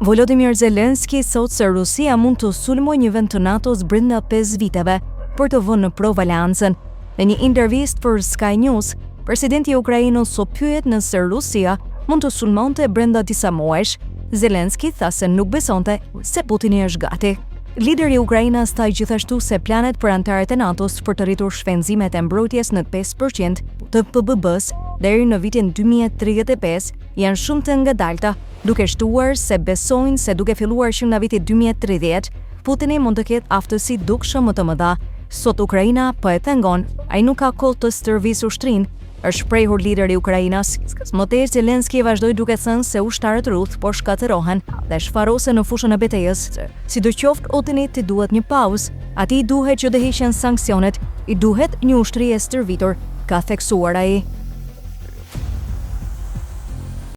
Volodymyr Zelensky thot se Rusia mund të sulmojë një vend të NATO-s brenda 5 viteve për të vënë në provë aleancën. Në një intervistë për Sky News, presidenti i Ukrainës u pyet nëse Rusia mund të sulmonte brenda disa muajsh. Zelensky tha se nuk besonte se Putini është gati. Lideri i Ukrainës tha gjithashtu se planet për anëtarët e NATO-s për të rritur shpenzimet e mbrojtjes në 5% të PBB-s deri në vitin 2035 janë shumë të ngadalta, duke shtuar se besojnë se duke filluar që nga viti 2030, Putini mund të ketë aftësi dukshëm më të mëdha. Sot Ukraina po e pengon, ai nuk ka kohë të stërvisë ushtrinë, është shprehur lideri i Ukrainës. Më tej Zelensky vazhdoi duke thënë se ushtarët rus po shkatërohen dhe shfarosen në fushën e betejës. Sidoqoftë Putinit i duhet një pauzë, atij duhet që të heqen sanksionet, i duhet një ushtri e stërvitur, ka theksuar ai.